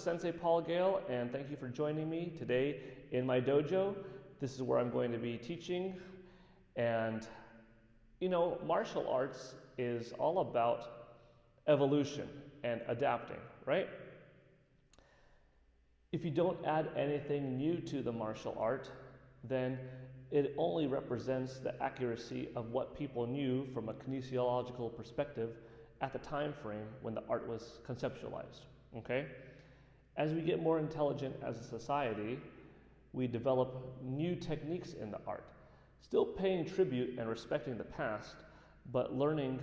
Sensei Paul Gale, and thank you for joining me today in my dojo. This is where I'm going to be teaching, and martial arts is all about evolution and adapting, right? If you don't add anything new to the martial art, then it only represents the accuracy of what people knew from a kinesiological perspective at the time frame when the art was conceptualized, okay? As we get more intelligent as a society, we develop new techniques in the art, still paying tribute and respecting the past, but learning,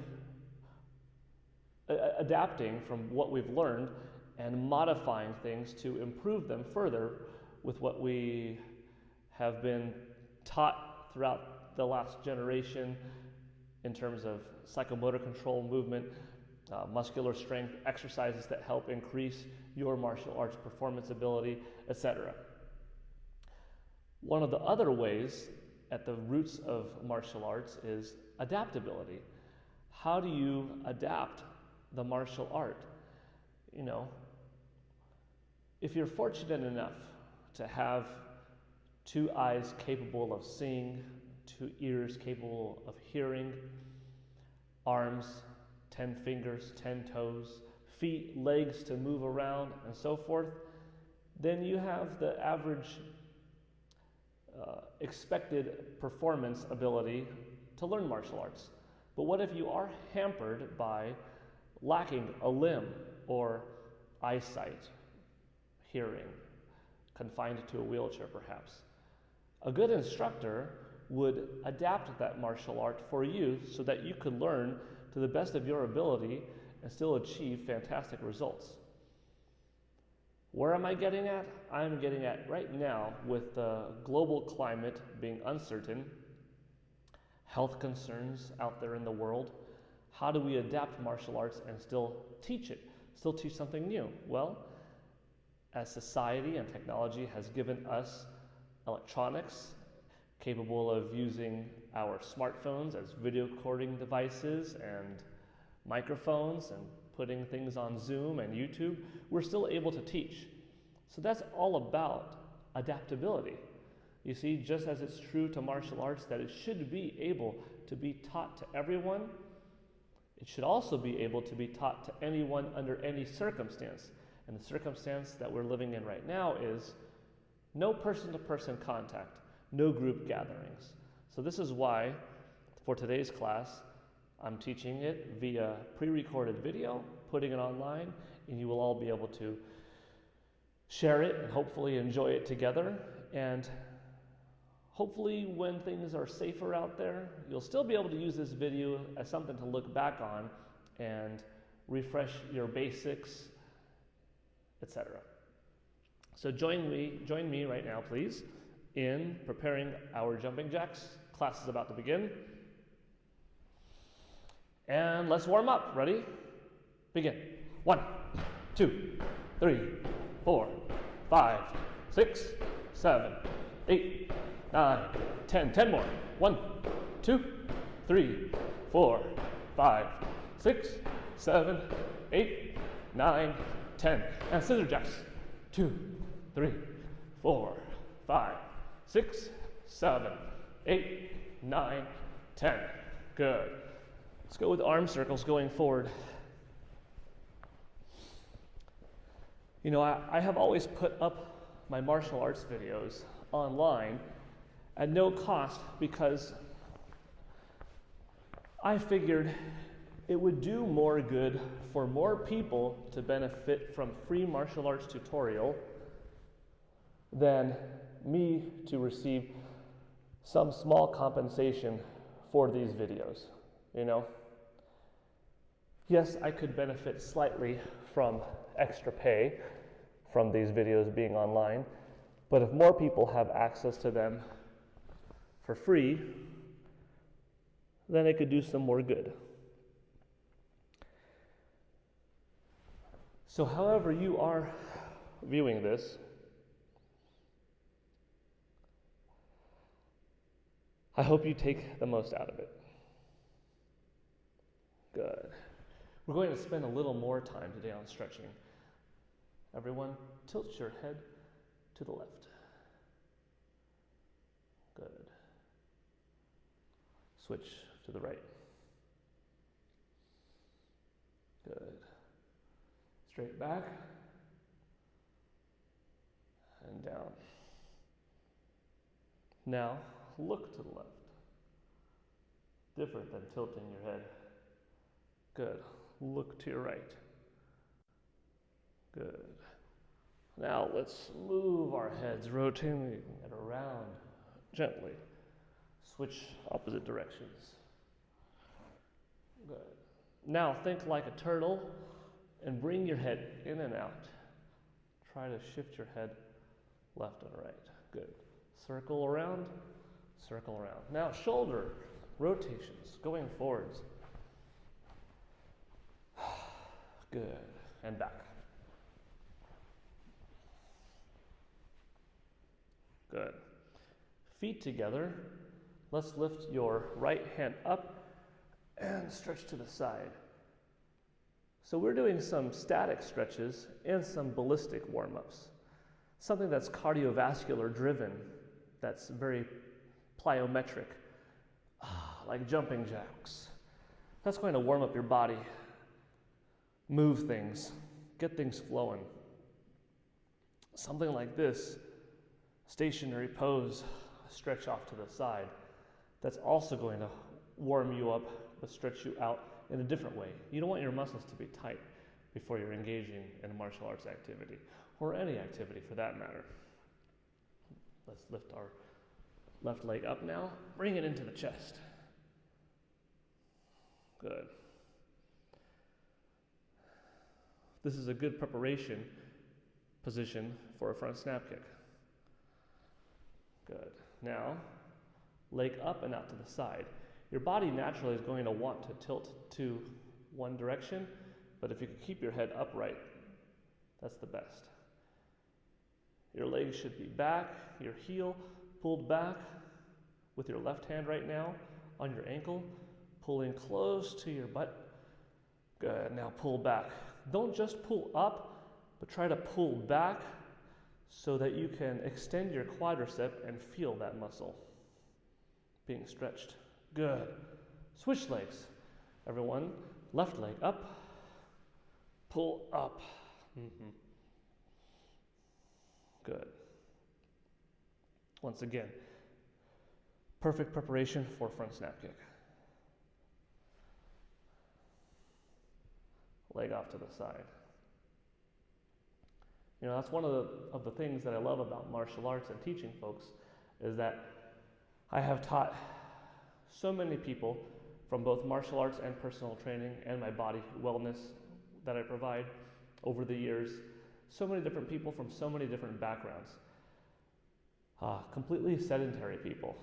adapting from what we've learned and modifying things to improve them further with what we have been taught throughout the last generation in terms of psychomotor control, movement, muscular strength, exercises that help increase your martial arts performance ability, etc. One of the other ways at the roots of martial arts is adaptability. How do you adapt the martial art? If you're fortunate enough to have 2 eyes capable of seeing, 2 ears capable of hearing, arms, 10 fingers, 10 toes, feet, legs to move around, and so forth, then you have the average expected performance ability to learn martial arts. But what if you are hampered by lacking a limb or eyesight, hearing, confined to a wheelchair perhaps? A good instructor would adapt that martial art for you so that you could learn to the best of your ability and still achieve fantastic results. Where am I getting at? I'm getting at right now with the global climate being uncertain, health concerns out there in the world. How do we adapt martial arts and still teach it? Still teach something new? Well, as society and technology has given us electronics capable of using our smartphones as video recording devices and microphones and putting things on Zoom and YouTube, we're still able to teach. So that's all about adaptability. You see, just as it's true to martial arts that it should be able to be taught to everyone, it should also be able to be taught to anyone under any circumstance. And the circumstance that we're living in right now is no person-to-person contact, no group gatherings. So this is why, for today's class, I'm teaching it via pre-recorded video, putting it online, and you will all be able to share it and hopefully enjoy it together. And hopefully when things are safer out there, you'll still be able to use this video as something to look back on and refresh your basics, etc. So join me right now, please, in preparing our jumping jacks. Class is about to begin. And let's warm up. Ready? Begin. 1, 2, 3, 4, 5, 6, 7, 8, 9, 10. 10 more. 1, 2, 3, 4, 5, 6, 7, 8, 9, 10. And scissor jacks. 2, 3, 4, 5, 6, 7, 8, 9, 10. Good. Let's go with arm circles going forward. I have always put up my martial arts videos online at no cost because I figured it would do more good for more people to benefit from free martial arts tutorial than me to receive some small compensation for these videos. Yes, I could benefit slightly from extra pay from these videos being online, but if more people have access to them for free, then it could do some more good. So however you are viewing this, I hope you take the most out of it. Good. We're going to spend a little more time today on stretching. Everyone, tilt your head to the left. Good. Switch to the right. Good. Straight back and down. Now, look to the left. Different than tilting your head. Good. Look to your right. Good. Now let's move our heads, rotating it around gently. Switch opposite directions. Good. Now think like a turtle and bring your head in and out. Try to shift your head left and right. Good. Circle around, circle around. Now shoulder rotations, going forwards. Good. And back. Good. Feet together. Let's lift your right hand up and stretch to the side. So we're doing some static stretches and some ballistic warm-ups. Something that's cardiovascular driven, that's very plyometric, like jumping jacks. That's going to warm up your body, move things, get things flowing. Something like this, stationary pose, stretch off to the side. That's also going to warm you up, but stretch you out in a different way. You don't want your muscles to be tight before you're engaging in a martial arts activity, or any activity for that matter. Let's lift our left leg up now. Bring it into the chest. Good. This is a good preparation position for a front snap kick. Good. Now, leg up and out to the side. Your body naturally is going to want to tilt to one direction, but if you can keep your head upright, that's the best. Your legs should be back, your heel pulled back with your left hand right now on your ankle, pulling close to your butt. Good. Now pull back. Don't just pull up, but try to pull back so that you can extend your quadricep and feel that muscle being stretched. Good. Switch legs. Everyone, left leg up, pull up. Good. Once again, perfect preparation for front snap kick. Leg off to the side. You know, that's one of the things that I love about martial arts and teaching folks, is that I have taught so many people from both martial arts and personal training and my body wellness that I provide over the years. So many different people from so many different backgrounds. Completely sedentary people,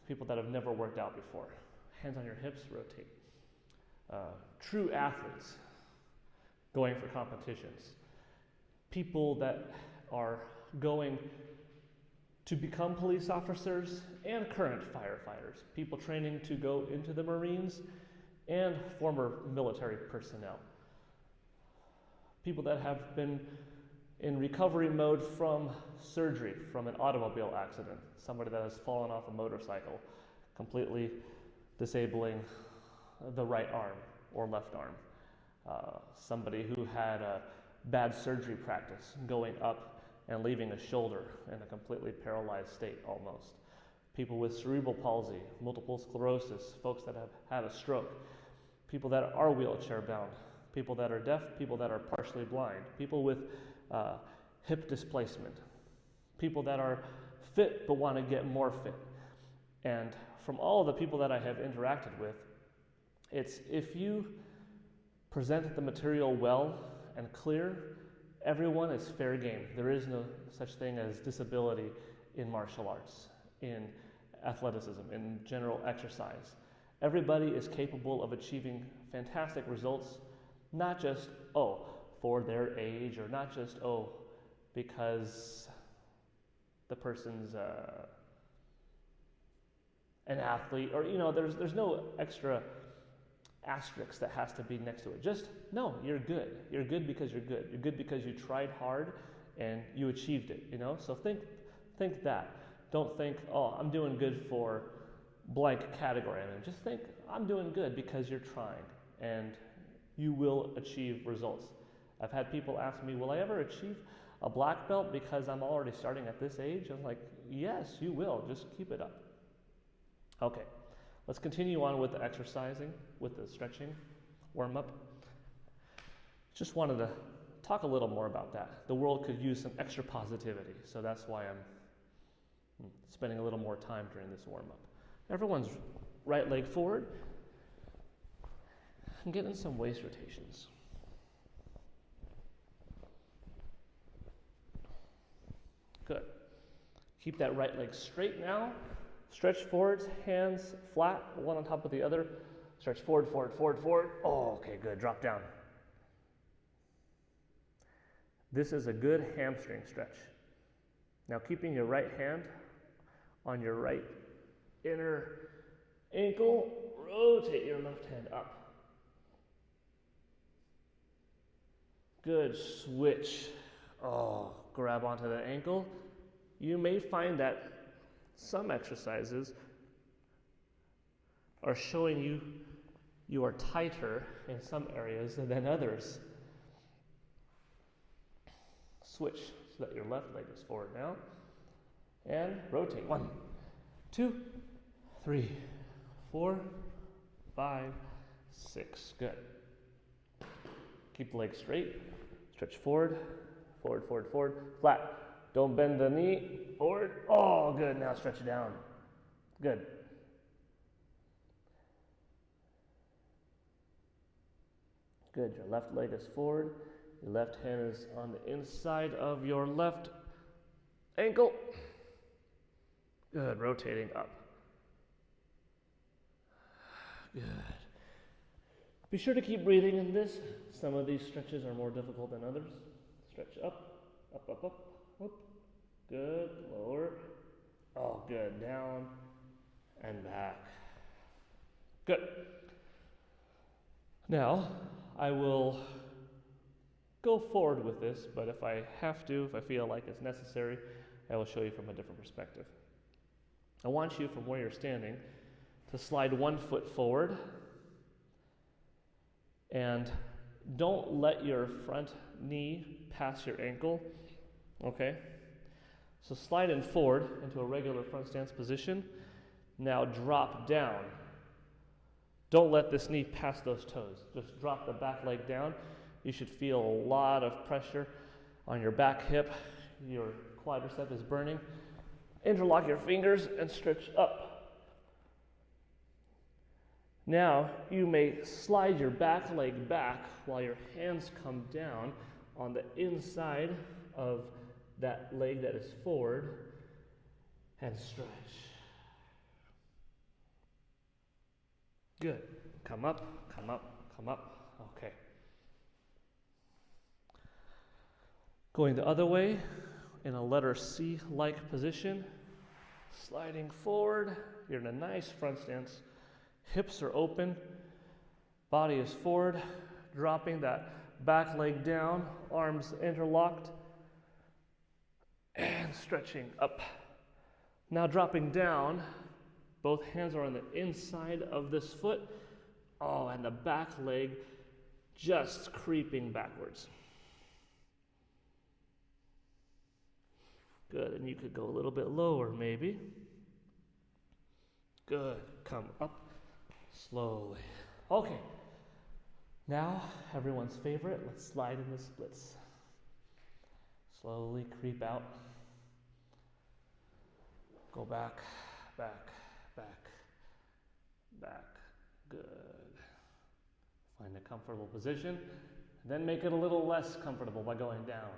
people that have never worked out before. Hands on your hips, rotate. True athletes going for competitions. People that are going to become police officers and current firefighters. People training to go into the Marines and former military personnel. People that have been in recovery mode from surgery, from an automobile accident. Somebody that has fallen off a motorcycle, completely disabling the right arm or left arm. Somebody who had a bad surgery practice, going up and leaving a shoulder in a completely paralyzed state almost. People with cerebral palsy, multiple sclerosis, folks that have had a stroke, people that are wheelchair bound, people that are deaf, people that are partially blind, people with hip displacement, people that are fit but want to get more fit. And from all of the people that I have interacted with, it's if you present the material well and clear, everyone is fair game. There is no such thing as disability in martial arts, in athleticism, in general exercise. Everybody is capable of achieving fantastic results, not just, for their age, or not just, because the person's an athlete, or, there's no extra asterisk that has to be next to it. Just, no, you're good. You're good because you're good. You're good because you tried hard and you achieved it, you know? So think that. Don't think, oh, I'm doing good for blank category. I mean, just think, I'm doing good because you're trying, and you will achieve results. I've had people ask me, will I ever achieve a black belt because I'm already starting at this age? I'm like, yes, you will. Just keep it up. Okay, let's continue on with the exercising, with the stretching, warm-up. Just wanted to talk a little more about that. The world could use some extra positivity, so that's why I'm spending a little more time during this warm-up. Everyone's right leg forward. I'm getting some waist rotations. Good. Keep that right leg straight now. Stretch forwards, hands flat, one on top of the other. Stretch forward, forward, forward, forward. Oh, okay, good. Drop down. This is a good hamstring stretch. Now, keeping your right hand on your right inner ankle, rotate your left hand up. Good. Switch. Oh, grab onto the ankle. You may find that some exercises are showing you are tighter in some areas than others. Switch so that your left leg is forward now. And rotate. 1, 2, 3, 4, 5, 6. Good. Keep the leg straight. Stretch forward, forward, forward, forward. Flat. Don't bend the knee. Forward. Oh, good. Now stretch it down. Good. Good. Your left leg is forward. Your left hand is on the inside of your left ankle. Good. Rotating up. Good. Be sure to keep breathing in this. Some of these stretches are more difficult than others. Stretch up, up, up, up, up. Good. Lower. Oh, good. Down and back. Good. Now, I will go forward with this, but if I have to, if I feel like it's necessary, I will show you from a different perspective. I want you, from where you're standing, to slide one foot forward, and don't let your front knee pass your ankle, okay? So slide in forward into a regular front stance position. Now drop down. Don't let this knee pass those toes. Just drop the back leg down. You should feel a lot of pressure on your back hip. Your quadricep is burning. Interlock your fingers and stretch up. Now, you may slide your back leg back while your hands come down on the inside of that leg that is forward and stretch. Good. Come up, come up, come up. Okay. Going the other way in a letter C-like position, sliding forward. You're in a nice front stance. Hips are open, body is forward, dropping that back leg down, arms interlocked, and stretching up. Now dropping down, both hands are on the inside of this foot. Oh, and the back leg just creeping backwards. Good, and you could go a little bit lower maybe. Good, come up. Slowly. Okay. Now, everyone's favorite, let's slide in the splits. Slowly creep out. Go back, back, back, back. Good. Find a comfortable position. Then make it a little less comfortable by going down.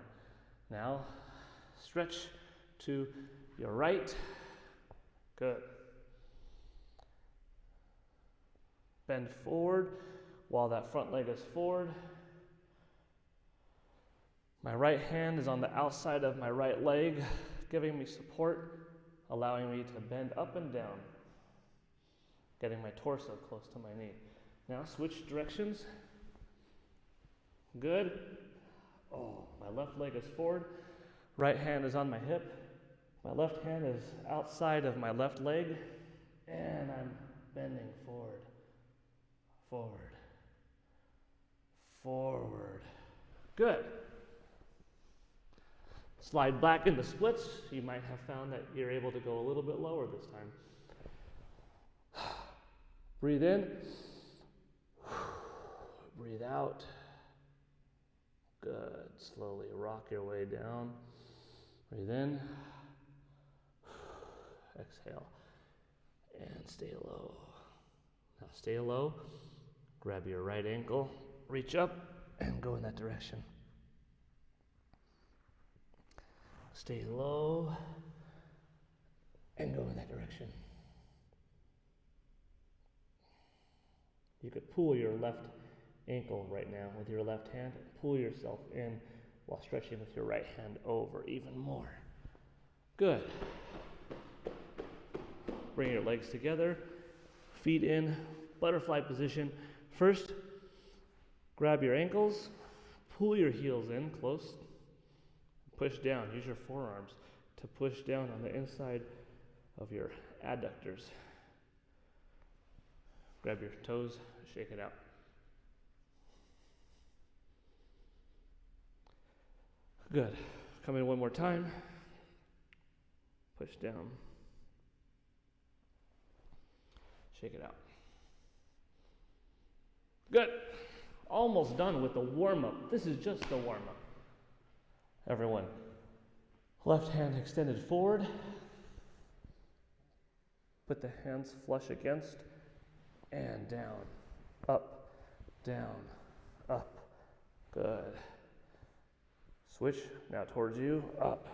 Now, stretch to your right. Good. Bend forward while that front leg is forward. My right hand is on the outside of my right leg, giving me support, allowing me to bend up and down, getting my torso close to my knee. Now switch directions. Good. Oh, my left leg is forward. Right hand is on my hip. My left hand is outside of my left leg. And I'm bending forward, forward, forward. Good. Slide back into splits. You might have found that you're able to go a little bit lower this time. Breathe in. Breathe out. Good. Slowly rock your way down. Breathe in. Exhale. And stay low. Now stay low. Grab your right ankle. Reach up and go in that direction. Stay low and go in that direction. You could pull your left ankle right now with your left hand. Pull yourself in while stretching with your right hand over even more. Good. Bring your legs together, feet in, butterfly position. First, grab your ankles, pull your heels in close, push down. Use your forearms to push down on the inside of your adductors. Grab your toes, shake it out. Good. Come in one more time. Push down. Shake it out. Good. Almost done with the warm-up. This is just the warm-up. Everyone, left hand extended forward. Put the hands flush against and down, up, down, up. Good. Switch now towards you, up,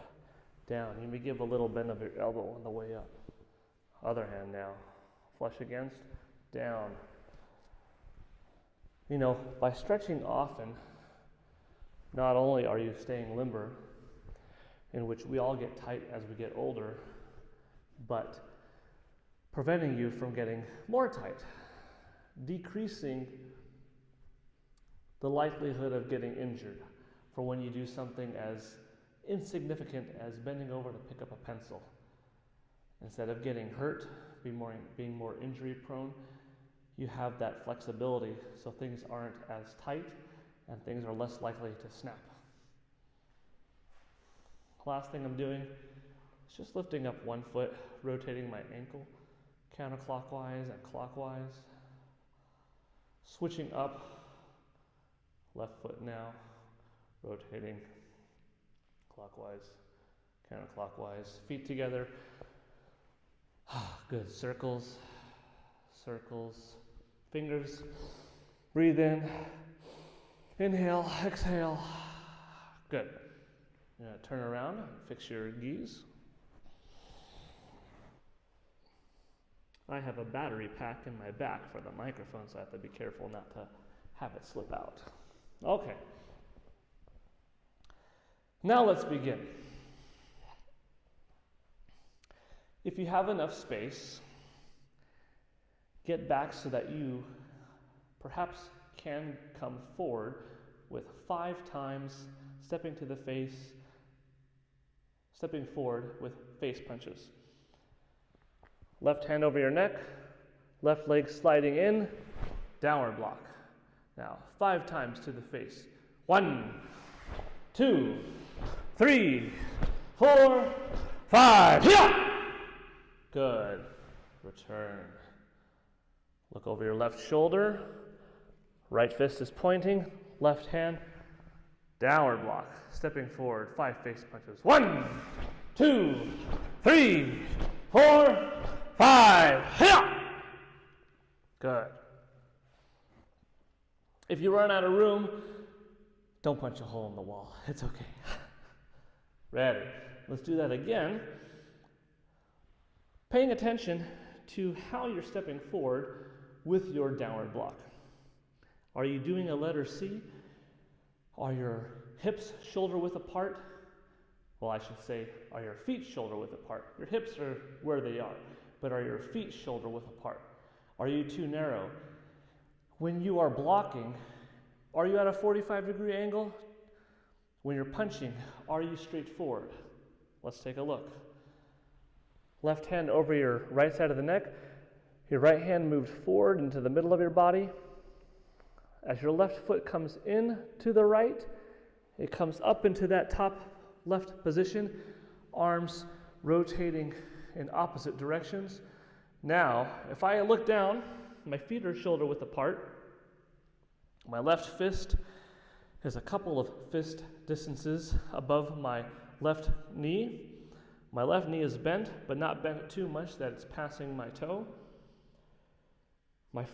down. You may give a little bend of your elbow on the way up. Other hand now. Flush against, down. You know, by stretching often, not only are you staying limber, in which we all get tight as we get older, but preventing you from getting more tight, decreasing the likelihood of getting injured for when you do something as insignificant as bending over to pick up a pencil. Instead of getting hurt, being more injury prone, you have that flexibility so things aren't as tight and things are less likely to snap. Last thing I'm doing is just lifting up one foot, rotating my ankle counterclockwise and clockwise. Switching up, left foot now, rotating clockwise, counterclockwise, feet together. Good. Circles, circles, fingers. Breathe in. Inhale, exhale. Good. Turn around, fix your knees. I have a battery pack in my back for the microphone, so I have to be careful not to have it slip out. Okay. Now let's begin. If you have enough space, get back so that you perhaps can come forward with 5 times stepping to the face, stepping forward with face punches. Left hand over your neck, left leg sliding in, downward block. Now, 5 times to the face. 1, 2, 3, 4, 5. Yeah! Good. Return. Look over your left shoulder. Right fist is pointing. Left hand. Downward block. Stepping forward. 5 face punches. 1, 2, 3, 4, 5. Yeah! Good. If you run out of room, don't punch a hole in the wall. It's okay. Ready. Let's do that again. Paying attention to how you're stepping forward with your downward block. Are you doing a letter C? Are your hips shoulder width apart? Well, I should say, are your feet shoulder width apart? Your hips are where they are, but are your feet shoulder width apart? Are you too narrow? When you are blocking, are you at a 45-degree angle? When you're punching, are you straight forward? Let's take a look. Left hand over your right side of the neck. Your right hand moves forward into the middle of your body. As your left foot comes in to the right, it comes up into that top left position, arms rotating in opposite directions. Now, if I look down, my feet are shoulder width apart. My left fist is a couple of fist distances above my left knee. My left knee is bent, but not bent too much that it's passing my toe. My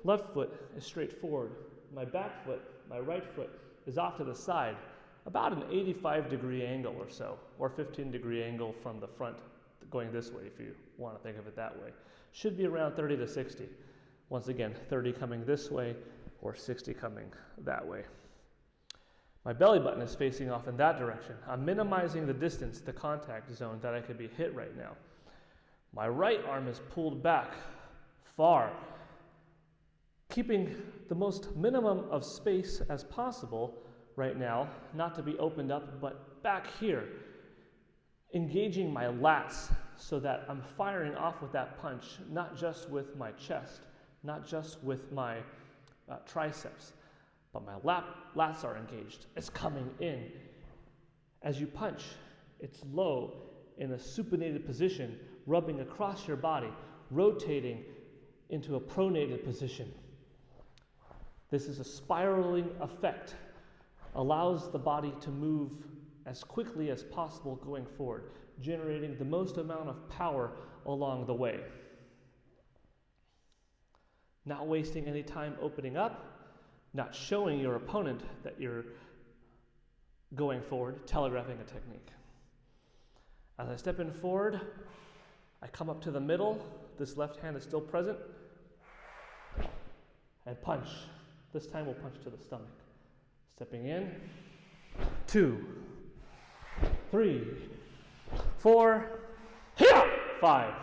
left foot is straight forward. My back foot, my right foot, is off to the side, about an 85-degree angle or so, or 15-degree angle from the front going this way if you want to think of it that way. Should be around 30 to 60. Once again, 30 coming this way or 60 coming that way. My belly button is facing off in that direction. I'm minimizing the distance, the contact zone that I could be hit right now. My right arm is pulled back far, keeping the most minimum of space as possible right now, not to be opened up, but back here, engaging my lats so that I'm firing off with that punch, not just with my chest, not just with my triceps, but my lats are engaged. It's coming in. As you punch, it's low in a supinated position, rubbing across your body, rotating into a pronated position. This is a spiraling effect, allows the body to move as quickly as possible going forward, generating the most amount of power along the way. Not wasting any time opening up, not showing your opponent that you're going forward, telegraphing a technique. As I step in forward, I come up to the middle, this left hand is still present, and punch. This time we'll punch to the stomach. Stepping in, 2, 3, 4, 5.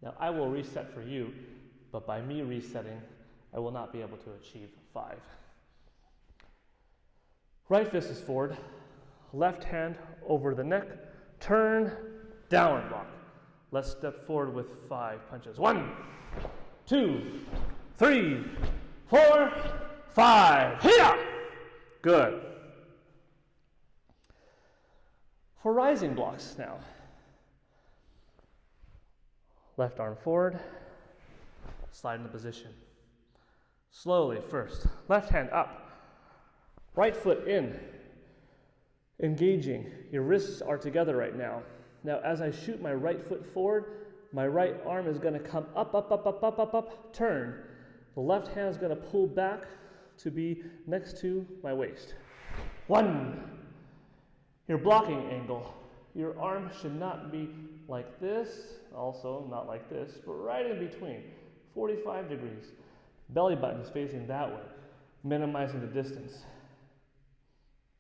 Now I will reset for you, but by me resetting, I will not be able to achieve 5. Right fist is forward, left hand over the neck, turn, downward block. Let's step forward with 5 punches. 1, 2, 3, 4, 5. Here! Good. For rising blocks now. Left arm forward, slide into position. Slowly first, left hand up, right foot in, engaging. Your wrists are together right now. Now as I shoot my right foot forward, my right arm is going to come up, up, up, up, up, up, up, turn. The left hand is going to pull back to be next to my waist. 1. Your blocking angle. Your arm should not be like this, also not like this, but right in between, 45 degrees. Belly button is facing that way, minimizing the distance.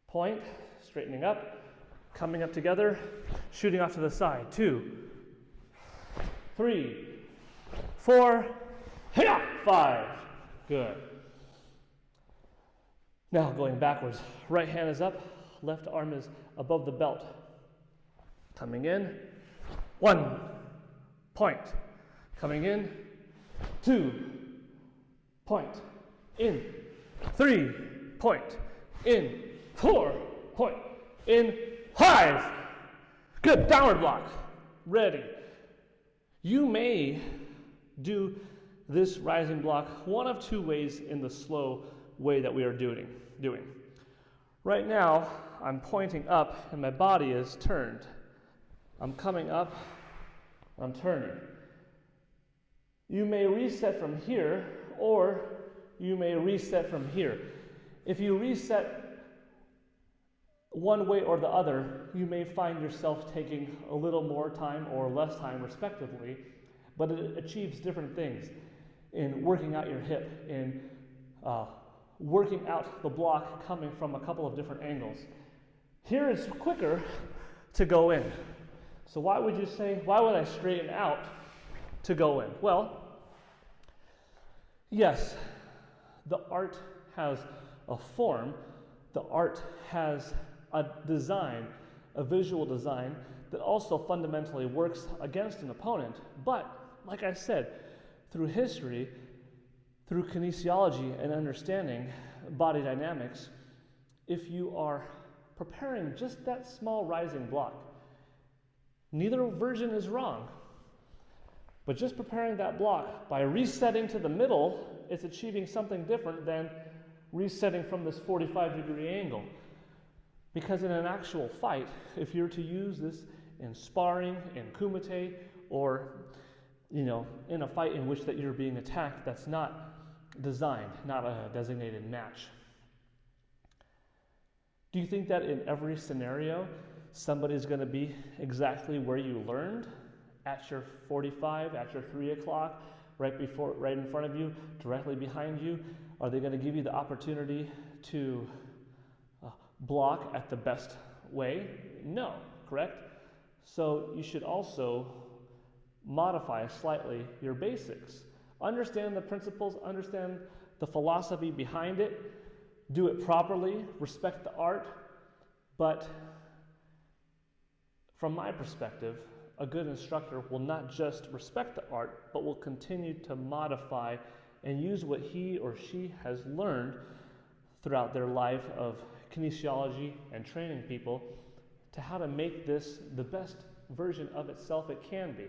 Point, straightening up, coming up together, shooting off to the side. 2, 3, 4, 5. Good. Now going backwards. Right hand is up, left arm is above the belt. Coming in, 1, point. Coming in, 2, point. In, 3, point. In, 4, point. In, 5. Good, downward block. Ready. You may do this rising block one of 2 ways in the slow way that we are doing. Right now, I'm pointing up and my body is turned. I'm coming up, I'm turning. You may reset from here, or you may reset from here. If you reset one way or the other, you may find yourself taking a little more time or less time, respectively, but it achieves different things in working out your hip, in working out the block coming from a couple of different angles. Here it's quicker to go in. So why would I straighten out to go in? Well, yes, The art has a form, the art has a design, a visual design that also fundamentally works against an opponent. But, like I said, through history, through kinesiology and understanding body dynamics, if you are preparing just that small rising block, neither version is wrong. But just preparing that block by resetting to the middle, it's achieving something different than resetting from this 45-degree angle. Because in an actual fight, if you're to use this in sparring, in kumite, or in a fight in which that you're being attacked, that's not designed, not a designated match. Do you think that in every scenario, somebody's going to be exactly where you learned? At your 45, at your 3 o'clock, right in front of you, directly behind you? Are they going to give you the opportunity to block at the best way? No, correct? So you should also modify slightly your basics. Understand the principles, understand the philosophy behind it, do it properly, respect the art, but from my perspective, a good instructor will not just respect the art, but will continue to modify and use what he or she has learned throughout their life of kinesiology and training people to how to make this the best version of itself it can be.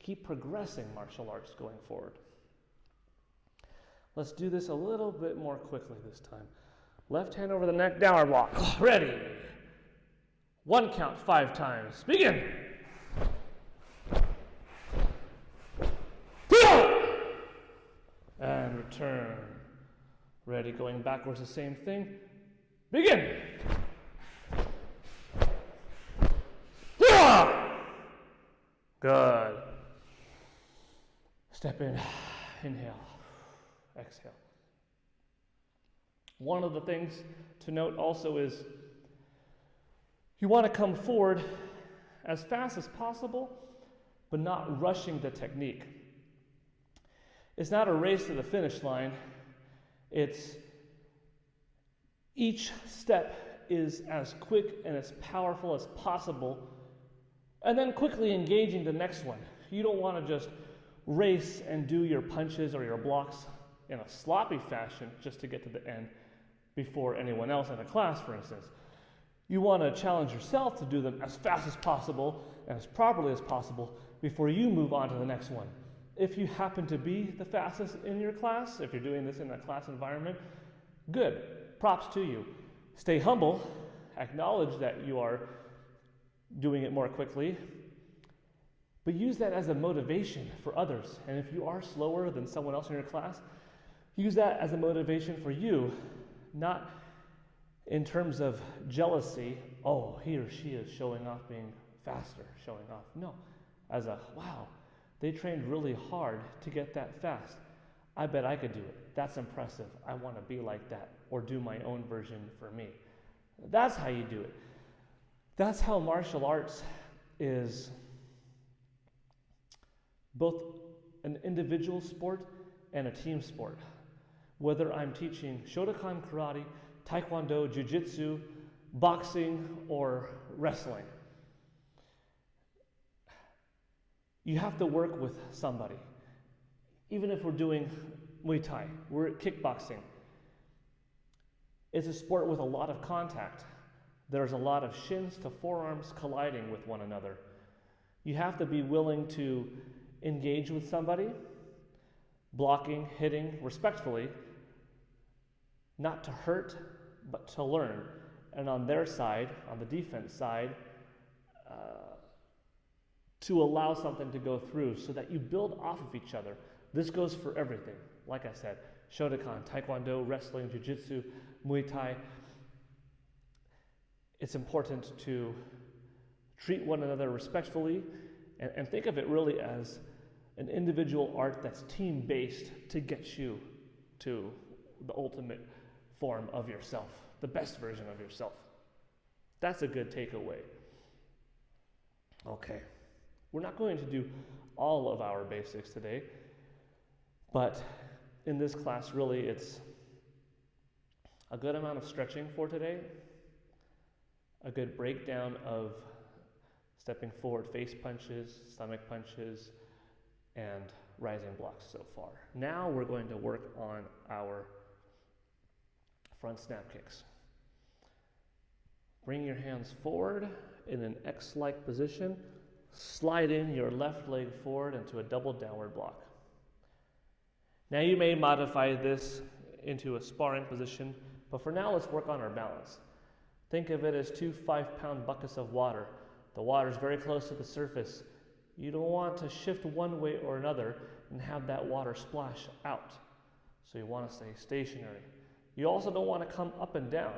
Keep progressing martial arts going forward. Let's do this a little bit more quickly this time. Left hand over the neck, downward block. Ready. 1 count 5 times. Begin. And return. Ready, going backwards, the same thing. Begin. Good. Step in, inhale, exhale. One of the things to note also is you want to come forward as fast as possible, but not rushing the technique. It's not a race to the finish line. It's each step is as quick and as powerful as possible, and then quickly engaging the next one. You don't want to just race and do your punches or your blocks in a sloppy fashion just to get to the end before anyone else in the class, for instance. You want to challenge yourself to do them as fast as possible and as properly as possible before you move on to the next one. If you happen to be the fastest in your class, if you're doing this in a class environment, good. Props to you. Stay humble. Acknowledge that you are doing it more quickly, but use that as a motivation for others. And if you are slower than someone else in your class, use that as a motivation for you, not in terms of jealousy. Oh, he or she is showing off being faster, showing off. No, as a, wow, they trained really hard to get that fast. I bet I could do it. That's impressive. I want to be like that, or do my own version for me. That's how you do it. That's how martial arts is both an individual sport and a team sport. Whether I'm teaching Shotokan karate, taekwondo, jiu-jitsu, boxing, or wrestling, you have to work with somebody. Even if we're doing Muay Thai, we're kickboxing. It's a sport with a lot of contact. There's a lot of shins to forearms colliding with one another. You have to be willing to engage with somebody, blocking, hitting respectfully, not to hurt, but to learn. And on their side, on the defense side, to allow something to go through so that you build off of each other. This goes for everything. Like I said, Shotokan, taekwondo, wrestling, jiu-jitsu, Muay Thai. It's important to treat one another respectfully and think of it really as an individual art that's team-based to get you to the ultimate form of yourself, the best version of yourself. That's a good takeaway. Okay, we're not going to do all of our basics today, but in this class really it's A good amount of stretching for today, a good breakdown of stepping forward face punches, stomach punches, and rising blocks so far. Now we're going to work on our front snap kicks. Bring your hands forward in an X-like position. Slide in your left leg forward into a double downward block. Now you may modify this into a sparring position, but for now let's work on our balance. Think of it as 2 5-pound buckets of water. The water is very close to the surface. You don't want to shift one way or another and have that water splash out. So you want to stay stationary. You also don't want to come up and down.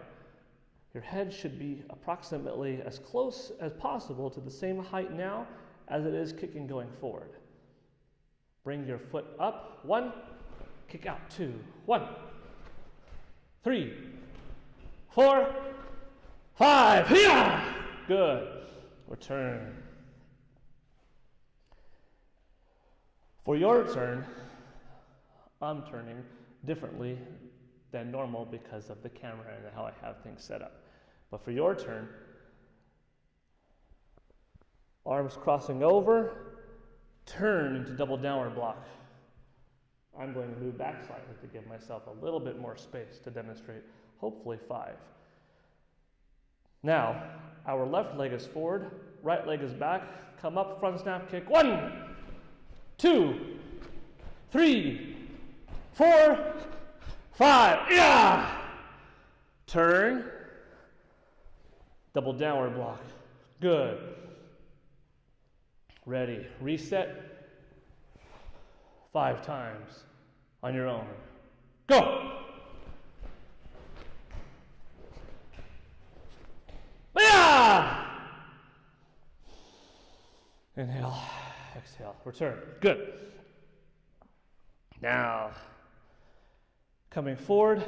Your head should be approximately as close as possible to the same height now as it is kicking going forward. Bring your foot up. 1, kick out. 2, 1, 3, 4, 5. Yeah! Good. Return. For your turn, I'm turning differently than normal because of the camera and how I have things set up. But for your turn, arms crossing over, turn into double downward block. I'm going to move back slightly to give myself a little bit more space to demonstrate, hopefully 5. Now, our left leg is forward, right leg is back, come up, front snap kick. 1, 2, 3, 4, 5. Yeah! Turn. Double downward block. Good. Ready. Reset. 5 times on your own. Go! Yeah! Inhale. Exhale. Return. Good. Now, coming forward.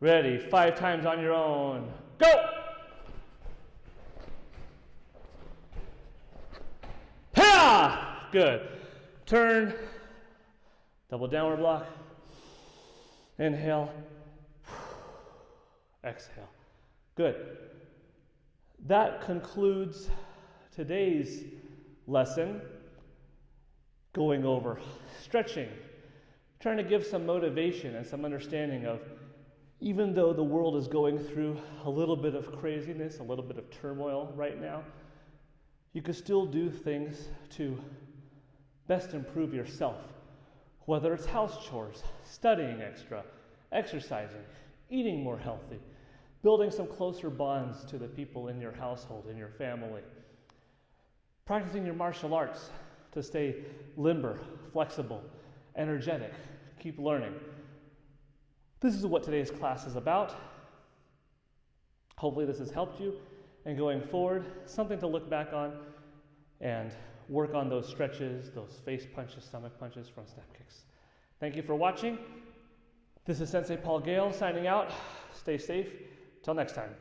Ready. 5 times on your own. Go! Ha! Good. Turn. Double downward block. Inhale. Exhale. Good. That concludes today's lesson, going over stretching, trying to give some motivation and some understanding of, even though the world is going through a little bit of craziness, a little bit of turmoil right now, you can still do things to best improve yourself, whether it's house chores, studying extra, exercising, eating more healthy, building some closer bonds to the people in your household, in your family, practicing your martial arts to stay limber, flexible, energetic, keep learning. This is what today's class is about. Hopefully this has helped you, and going forward, something to look back on and work on those stretches, those face punches, stomach punches, front snap kicks. Thank you for watching. This is Sensei Paul Gale signing out. Stay safe. Till next time.